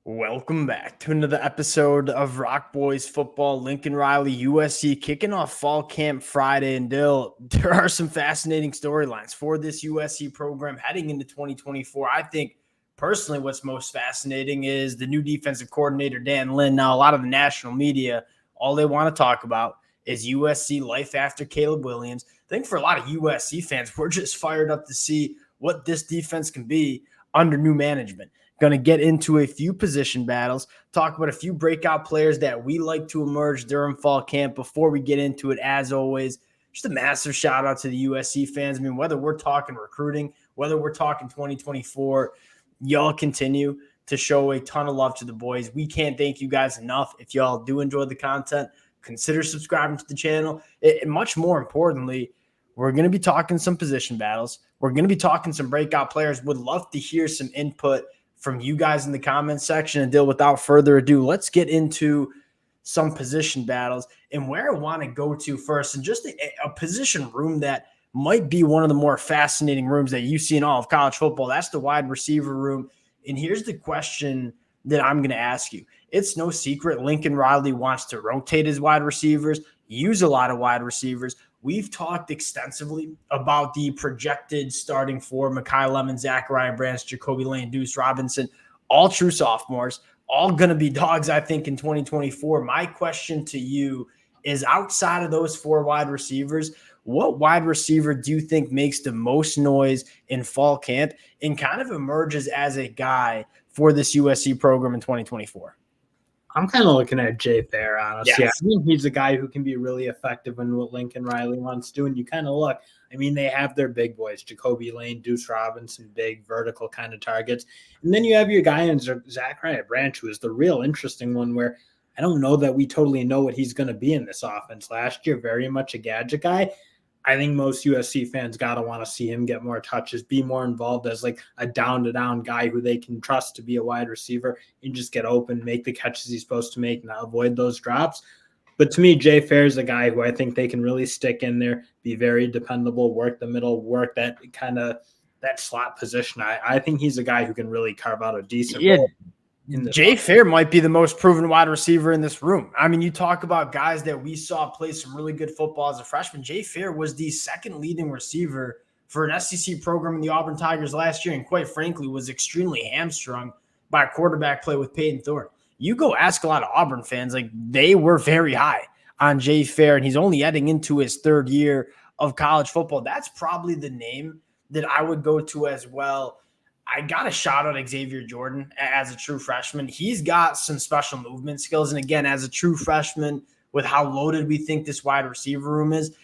Welcome back to another episode of Rock Boys Football. Lincoln Riley, USC, kicking off fall camp Friday. And Dill, there are some fascinating storylines for this USC program heading into 2024. I think personally what's most fascinating is the new defensive coordinator, Dan Lynn. Now, a lot of the national media, all they want to talk about is USC life after Caleb Williams. I think for a lot of USC fans, we're just fired up to see what this defense can be under new management. Going to get into a few position battles, talk about a few breakout players that we like to emerge during fall camp. Before we get into it, as always, just a massive shout out to the USC fans. I mean, whether we're talking recruiting, whether we're talking 2024, y'all continue to show a ton of love to the boys. We can't thank you guys enough. If y'all do enjoy the content, consider subscribing to the channel. And much more importantly, we're going to be talking some position battles. We're going to be talking some breakout players. Would love to hear some input from you guys in the comments section. And Dill, without further ado, let's get into some position battles and where I want to go to first, and just a position room that might be one of the more fascinating rooms that you see in all of college football. That's the wide receiver room. And here's the question that I'm going to ask you. It's no secret Lincoln Riley wants to rotate his wide receivers, use a lot of wide receivers. We've talked extensively about the projected starting four: Mekhi Lemon, Zachariah Branch, Jacoby Lane, Deuce Robinson, all true sophomores, all going to be dogs, I think, in 2024. My question to you is, outside of those four wide receivers, what wide receiver do you think makes the most noise in fall camp and kind of emerges as a guy for this USC program in 2024? I'm kind of looking at Jay Fair, honestly. Yes. I mean, he's a guy who can be really effective in what Lincoln Riley wants to do. And you kind of look, I mean, they have their big boys, Jacoby Lane, Deuce Robinson, big vertical kind of targets. And then you have your guy in Zachariah Branch, who is the real interesting one, where I don't know that we totally know what he's going to be in this offense. Last year, very much a gadget guy. I think most USC fans got to want to see him get more touches, be more involved as like a down-to-down guy who they can trust to be a wide receiver and just get open, make the catches he's supposed to make, and avoid those drops. But to me, Jay Fair is a guy who I think they can really stick in there, be very dependable, work the middle, work that kind of that slot position. I think he's a guy who can really carve out a decent role. Jay Fair might be the most proven wide receiver in this room. I mean, you talk about guys that we saw play some really good football as a freshman. Jay Fair was the second leading receiver for an SEC program in the Auburn Tigers last year, and quite frankly was extremely hamstrung by quarterback play with Peyton Thorne. You go ask a lot of Auburn fans, like, they were very high on Jay Fair, and he's only heading into his third year of college football. That's probably the name that I would go to as well. I got a shout out Xavier Jordan as a true freshman. He's got some special movement skills. And again, as a true freshman, with how loaded we think this wide receiver room is,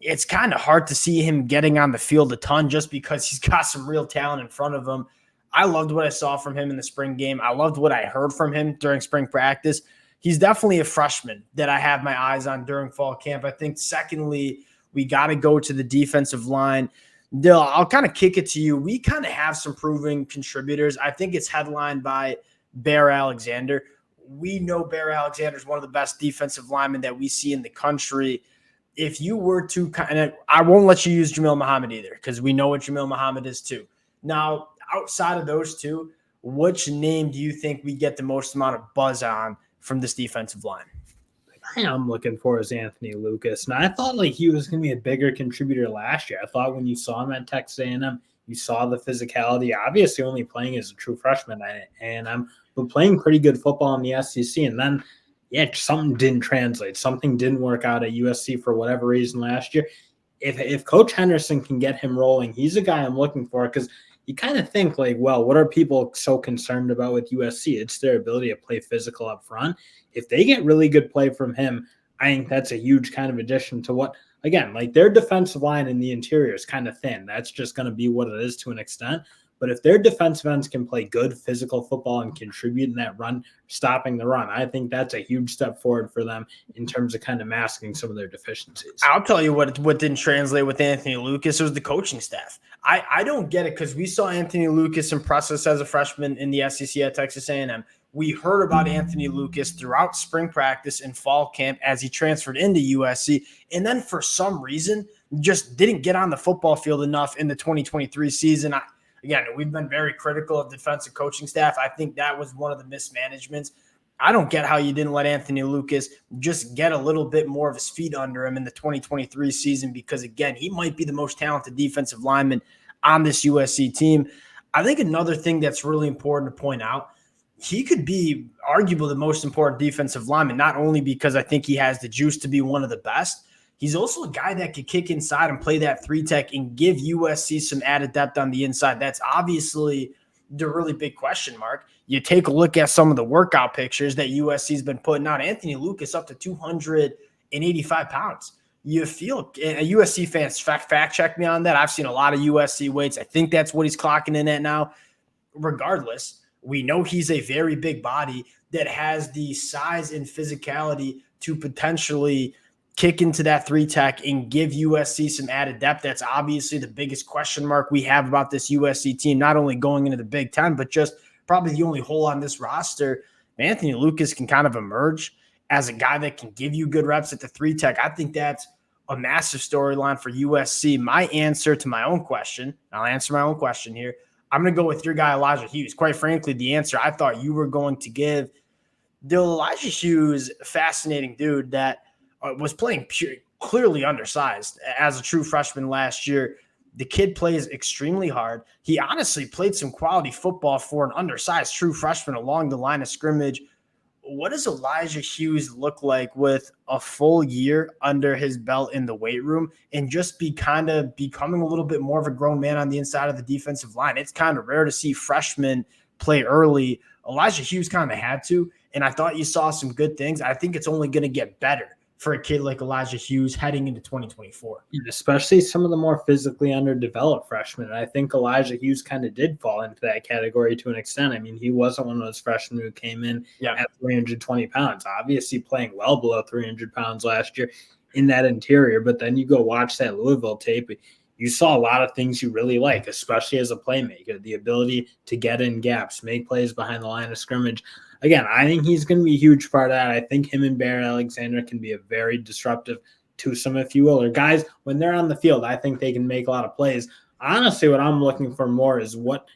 it's kind of hard to see him getting on the field a ton just because he's got some real talent in front of him. I loved what I saw from him in the spring game. I loved what I heard from him during spring practice. He's definitely a freshman that I have my eyes on during fall camp. I think secondly, we got to go to the defensive line. Dill, I'll kind of kick it to you. We kind of have some proven contributors. I think it's headlined by Bear Alexander. We know Bear Alexander is one of the best defensive linemen that we see in the country. If you were to kind of, I won't let you use Jamil Muhammad either, because we know what Jamil Muhammad is too. Now, outside of those two, which name do you think we get the most amount of buzz on from this defensive line? I'm looking for is Anthony Lucas. And I thought like he was going to be a bigger contributor last year. I thought when you saw him at Texas A&M, you saw the physicality, obviously only playing as a true freshman at A&M, but playing pretty good football in the SEC. And then, something didn't translate. Something didn't work out at USC for whatever reason last year. If Coach Henderson can get him rolling, he's a guy I'm looking for, because you kind of think like, well, what are people so concerned about with USC? It's their ability to play physical up front. If they get really good play from him, I think that's a huge kind of addition to what, again, like their defensive line in the interior is kind of thin. That's just going to be what it is to an extent. But if their defensive ends can play good physical football and contribute in that run, stopping the run, I think that's a huge step forward for them in terms of kind of masking some of their deficiencies. I'll tell you what didn't translate with Anthony Lucas. It was the coaching staff. I don't get it, because we saw Anthony Lucas impress us as a freshman in the SEC at Texas A&M. We heard about Anthony Lucas throughout spring practice and fall camp as he transferred into USC, and then for some reason just didn't get on the football field enough in the 2023 season. Again, we've been very critical of defensive coaching staff. I think that was one of the mismanagements. I don't get how you didn't let Anthony Lucas just get a little bit more of his feet under him in the 2023 season, because, again, he might be the most talented defensive lineman on this USC team. I think another thing that's really important to point out, he could be arguably the most important defensive lineman, not only because I think he has the juice to be one of the best. He's also a guy that could kick inside and play that 3-tech and give USC some added depth on the inside. That's obviously the really big question mark. You take a look at some of the workout pictures that USC's been putting out. Anthony Lucas up to 285 pounds. You feel a USC fans fact check me on that. I've seen a lot of USC weights. I think that's what he's clocking in at now. Regardless, we know he's a very big body that has the size and physicality to potentially kick into that 3-tech and give USC some added depth. That's obviously the biggest question mark we have about this USC team, not only going into the Big Ten, but just probably the only hole on this roster. Anthony Lucas can kind of emerge as a guy that can give you good reps at the 3-tech. I think that's a massive storyline for USC. My answer to my own question, I'll answer my own question here. I'm going to go with your guy, Elijah Hughes. Quite frankly, the answer I thought you were going to give. Elijah Hughes, fascinating dude that was playing clearly undersized as a true freshman last year. The kid plays extremely hard. He honestly played some quality football for an undersized true freshman along the line of scrimmage. What does Elijah Hughes look like with a full year under his belt in the weight room and just be kind of becoming a little bit more of a grown man on the inside of the defensive line? It's kind of rare to see freshmen play early. Elijah Hughes kind of had to, and I thought you saw some good things. I think it's only going to get better for a kid like Elijah Hughes heading into 2024. Especially some of the more physically underdeveloped freshmen. And I think Elijah Hughes kind of did fall into that category to an extent. I mean, he wasn't one of those freshmen who came in at 320 pounds, obviously playing well below 300 pounds last year in that interior. But then you go watch that Louisville tape, you saw a lot of things you really like, especially as a playmaker, the ability to get in gaps, make plays behind the line of scrimmage. Again, I think he's going to be a huge part of that. I think him and Bear Alexander can be a very disruptive twosome, if you will, or guys, when they're on the field, I think they can make a lot of plays. Honestly, what I'm looking for more is what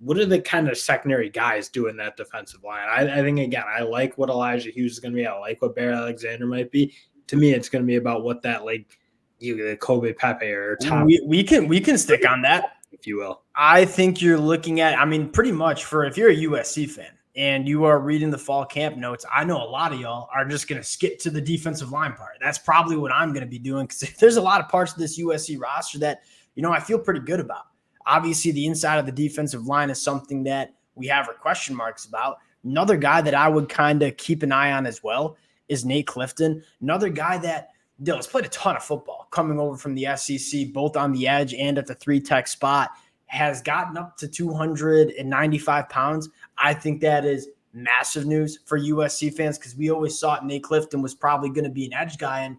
are the kind of secondary guys do in that defensive line? I think, again, I like what Elijah Hughes is going to be. I like what Bear Alexander might be. To me, it's going to be about what that, like, the Kobe Pepe or Tom. We can stick on that, if you will. I think you're looking at, I mean, pretty much if you're a USC fan and you are reading the fall camp notes, I know a lot of y'all are just going to skip to the defensive line part. That's probably what I'm going to be doing, because there's a lot of parts of this USC roster that, I feel pretty good about. Obviously, the inside of the defensive line is something that we have our question marks about. Another guy that I would kind of keep an eye on as well is Nate Clifton. Another guy that has played a ton of football coming over from the SEC, both on the edge and at the 3-tech spot, has gotten up to 295 pounds. I think that is massive news for USC fans, because we always thought Nate Clifton was probably going to be an edge guy. And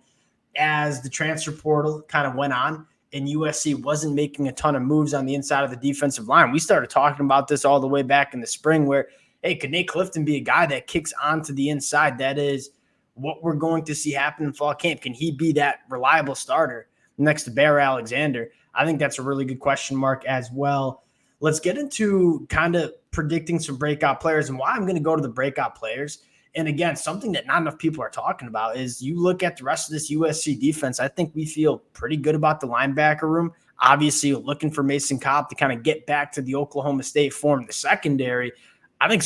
as the transfer portal kind of went on and USC wasn't making a ton of moves on the inside of the defensive line, we started talking about this all the way back in the spring where, hey, could Nate Clifton be a guy that kicks onto the inside? That is what we're going to see happen in fall camp. Can he be that reliable starter next to Bear Alexander? I think that's a really good question mark as well. Let's get into kind of predicting some breakout players, and why I'm going to go to the breakout players. And again, something that not enough people are talking about is you look at the rest of this USC defense. I think we feel pretty good about the linebacker room. Obviously, looking for Mason Cobb to kind of get back to the Oklahoma State form. The secondary, I think,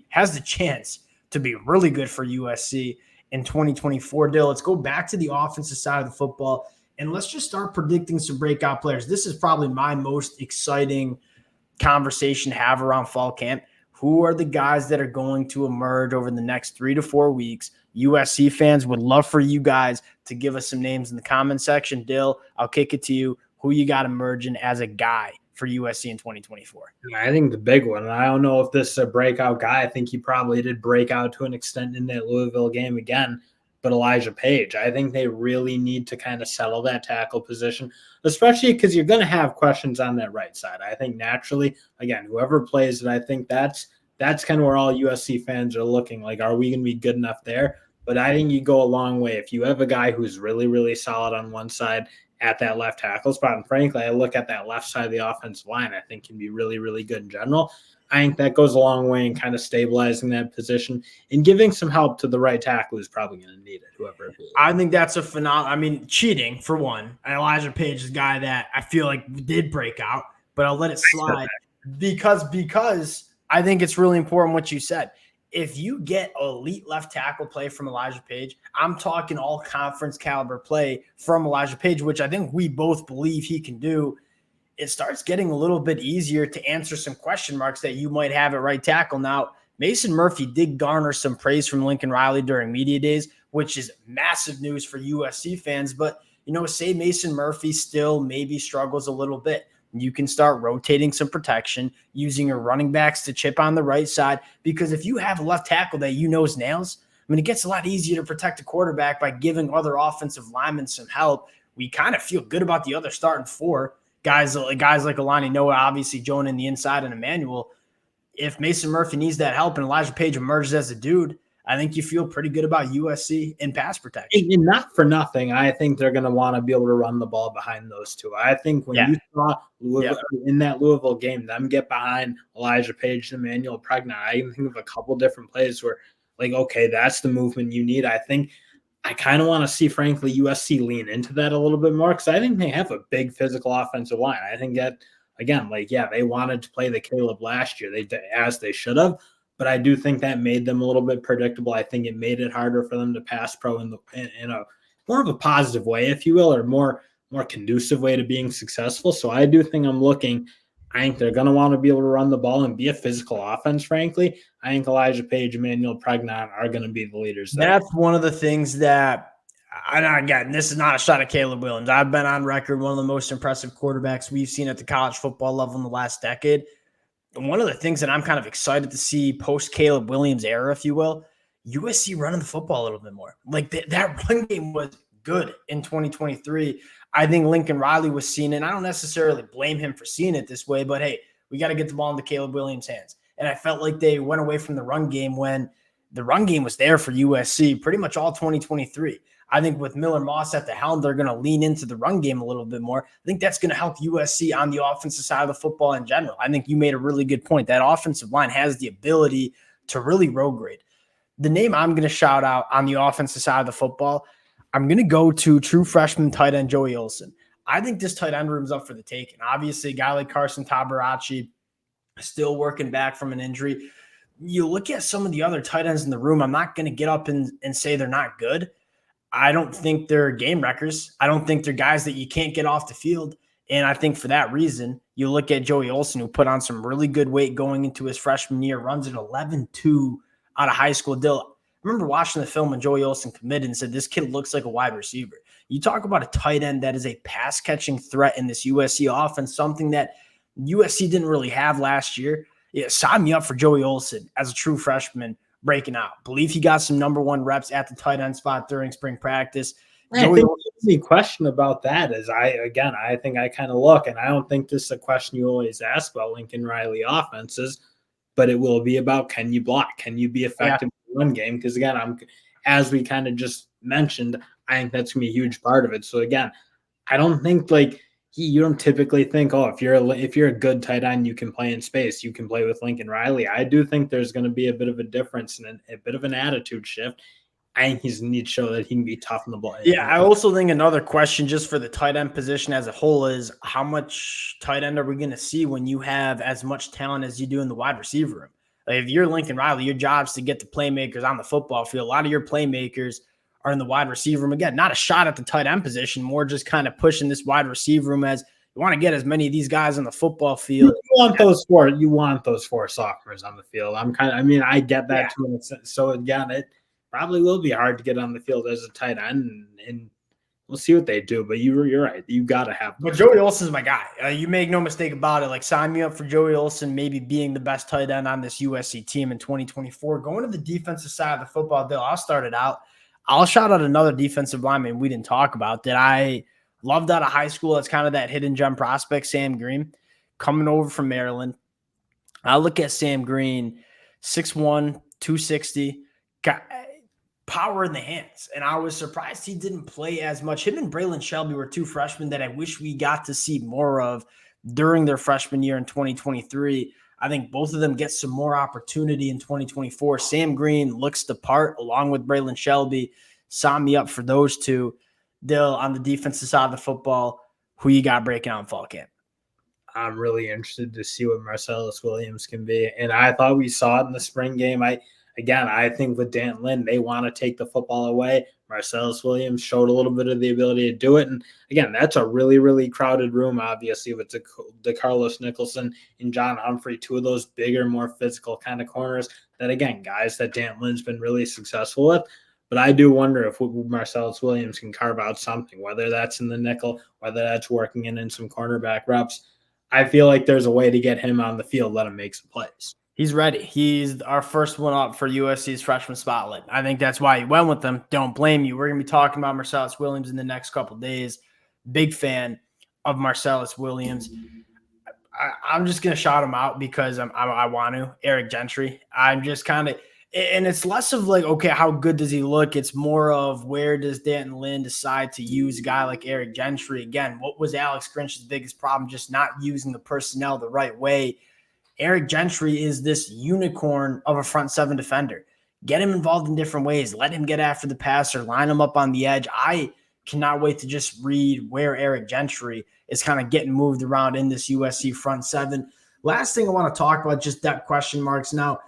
has the chance to be really good for USC in 2024. Dill, let's go back to the offensive side of the football, and let's just start predicting some breakout players. This is probably my most exciting conversation to have around fall camp. Who are the guys that are going to emerge over the next 3 to 4 weeks? USC fans would love for you guys to give us some names in the comment section. Dill, I'll kick it to you. Who you got emerging as a guy for USC in 2024? I think the big one, and I don't know if this is a breakout guy. I think he probably did break out to an extent in that Louisville game again, but Elijah Page. I think they really need to kind of settle that tackle position, especially because you're going to have questions on that right side. I think naturally, again, whoever plays it, I think that's kind of where all USC fans are looking. Like, are we going to be good enough there? But I think you go a long way if you have a guy who's really, really solid on one side at that left tackle spot. And frankly, I look at that left side of the offensive line, I think can be really, really good in general. I think that goes a long way in kind of stabilizing that position and giving some help to the right tackle who's probably going to need it, whoever it is. I think that's a phenomenal. I mean, cheating for one. Elijah Page is a guy that I feel like did break out, but I'll let it slide because I think it's really important what you said. If you get elite left tackle play from Elijah Page, I'm talking all conference caliber play from Elijah Page, which I think we both believe he can do. It starts getting a little bit easier to answer some question marks that you might have at right tackle. Now, Mason Murphy did garner some praise from Lincoln Riley during media days, which is massive news for USC fans. But, say Mason Murphy still maybe struggles a little bit. You can start rotating some protection, using your running backs to chip on the right side. Because if you have a left tackle that is nails, it gets a lot easier to protect a quarterback by giving other offensive linemen some help. We kind of feel good about the other starting four. Guys like Alani Noah, obviously Jonah in the inside, and Emmanuel. If Mason Murphy needs that help and Elijah Page emerges as a dude, I think you feel pretty good about USC in pass protection. And not for nothing, I think they're going to want to be able to run the ball behind those two. I think when you saw Louisville, in that Louisville game, them get behind Elijah Page and Emmanuel Pregnant, I even think of a couple different plays where, okay, that's the movement you need. I think I kind of want to see, frankly, USC lean into that a little bit more because I think they have a big physical offensive line. I think that, again, they wanted to play the Caleb last year, as they should have, but I do think that made them a little bit predictable. I think it made it harder for them to pass pro in a more of a positive way, if you will, or more conducive way to being successful. So I do think I think they're going to want to be able to run the ball and be a physical offense, frankly. I think Elijah Page, Emmanuel Pregnant are going to be the leaders there. That's one of the things that, and again, this is not a shot at Caleb Williams. I've been on record, one of the most impressive quarterbacks we've seen at the college football level in the last decade. And one of the things that I'm kind of excited to see post-Caleb Williams era, if you will, USC running the football a little bit more. That run game was good in 2023. I think Lincoln Riley was seeing it. And I don't necessarily blame him for seeing it this way, but hey, we got to get the ball into Caleb Williams' hands. And I felt like they went away from the run game when the run game was there for USC pretty much all 2023. I think with Miller Moss at the helm, they're going to lean into the run game a little bit more. I think that's going to help USC on the offensive side of the football in general. I think you made a really good point. That offensive line has the ability to really road grade. The name I'm going to shout out on the offensive side of the football, I'm going to go to true freshman tight end Joey Olsen. I think this tight end room's up for the taking. Obviously, a guy like Carson Tabaracci still working back from an injury. You look at some of the other tight ends in the room, I'm not going to get up and say they're not good. I don't think they're game wreckers. I don't think they're guys that you can't get off the field. And I think for that reason, you look at Joey Olsen, who put on some really good weight going into his freshman year, runs at 11.2 out of high school. Dill, I remember watching the film when Joey Olsen committed and said, this kid looks like a wide receiver. You talk about a tight end that is a pass-catching threat in this USC offense, something that USC didn't really have last year. Yeah, sign me up for Joey Olsen as a true freshman breaking out. Believe he got some number one reps at the tight end spot during spring practice. I think the only question about that is I think I kind of look, and I don't think this is a question you always ask about Lincoln Riley offenses, but it will be about, can you block? Can you be effective in the run game? Because again, as we kind of just mentioned, I think that's gonna be a huge part of it. So again, I don't think you don't typically think, if you're a good tight end, you can play in space, you can play with Lincoln Riley. I do think there's going to be a bit of a difference and a bit of an attitude shift. I think he's need to show that he can be tough in the ball. Yeah, I also think another question just for the tight end position as a whole is, how much tight end are we going to see when you have as much talent as you do in the wide receiver room? If you're Lincoln Riley, your job's to get the playmakers on the football field. A lot of your playmakers are in the wide receiver room. Again, not a shot at the tight end position, more just kind of pushing this wide receiver room as you want to get as many of these guys on the football field. You want those four sophomores on the field. I get that too. So again, it probably will be hard to get on the field as a tight end, and we'll see what they do. But you're right. You got to have. But Joey Olsen's my guy. You make no mistake about it. Sign me up for Joey Olsen, maybe being the best tight end on this USC team in 2024. Going to the defensive side of the football, Bill, I'll start it out. I'll shout out another defensive lineman we didn't talk about that I loved out of high school. That's kind of that hidden gem prospect, Sam Green, coming over from Maryland. I look at Sam Green, 6'1", 260. power in the hands. And I was surprised he didn't play as much. Him and Braylon Shelby were two freshmen that I wish we got to see more of during their freshman year in 2023. I think both of them get some more opportunity in 2024. Sam Green looks the part along with Braylon Shelby. Sign me up for those two. Dill, on the defensive side of the football, who you got breaking out in fall camp? I'm really interested to see what Marcellus Williams can be. And I thought we saw it in the spring game. I think with Dan Lynn, they want to take the football away. Marcellus Williams showed a little bit of the ability to do it. And again, that's a really, really crowded room, obviously, with the Carlos Nicholson and John Humphrey, two of those bigger, more physical kind of corners that, again, guys that Dan Lynn's been really successful with. But I do wonder if Marcellus Williams can carve out something, whether that's in the nickel, whether that's working in some cornerback reps. I feel like there's a way to get him on the field, let him make some plays. He's ready. He's our first one up for USC's freshman spotlight. I think that's why you went with him. Don't blame you. We're going to be talking about Marcellus Williams in the next couple of days. Big fan of Marcellus Williams. I'm just going to shout him out because I want to. Eric Gentry. I'm just kind of – and it's less of like, okay, how good does he look? It's more of where does Danton Lynn decide to use a guy like Eric Gentry? Again, what was Alex Grinch's biggest problem? Just not using the personnel the right way. Eric Gentry is this unicorn of a front seven defender. Get him involved in different ways. Let him get after the passer. Line him up on the edge. I cannot wait to just read where Eric Gentry is kind of getting moved around in this USC front seven. Last thing I want to talk about, just depth question marks. Now,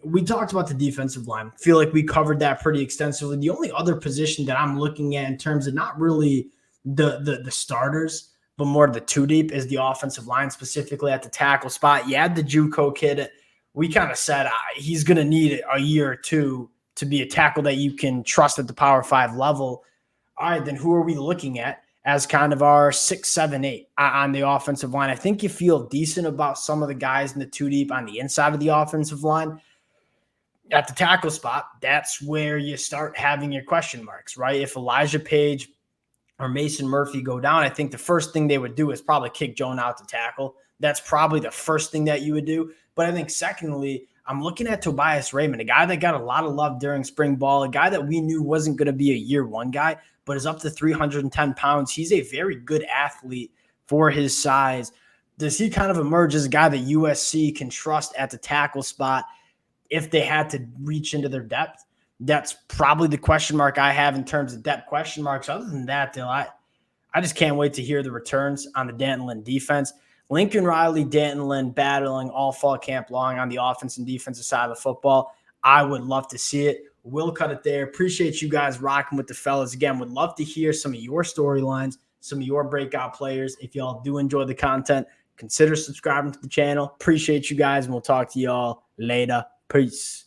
we talked about the defensive line. I feel like we covered that pretty extensively. The only other position that I'm looking at in terms of not really the starters, but more the two deep is the offensive line, specifically at the tackle spot. You had the JUCO kid. We kind of said he's going to need a year or two to be a tackle that you can trust at the Power 5 level. All right, then who are we looking at as kind of our 6, 7, 8 on the offensive line? I think you feel decent about some of the guys in the two deep on the inside of the offensive line. At the tackle spot, that's where you start having your question marks, right? If Elijah Page or Mason Murphy go down, I think the first thing they would do is probably kick Joan out to tackle. That's probably the first thing that you would do. But I think secondly, I'm looking at Tobias Raymond, a guy that got a lot of love during spring ball, a guy that we knew wasn't going to be a year one guy, but is up to 310 pounds. He's a very good athlete for his size. Does he kind of emerge as a guy that USC can trust at the tackle spot if they had to reach into their depth? That's probably the question mark I have in terms of depth question marks. Other than that, Dill, I just can't wait to hear the returns on the Danton Lynn defense. Lincoln Riley, Danton Lynn battling all fall camp long on the offense and defensive side of the football. I would love to see it. We'll cut it there. Appreciate you guys rocking with the fellas. Again, would love to hear some of your storylines, some of your breakout players. If y'all do enjoy the content, consider subscribing to the channel. Appreciate you guys, and we'll talk to y'all later. Peace.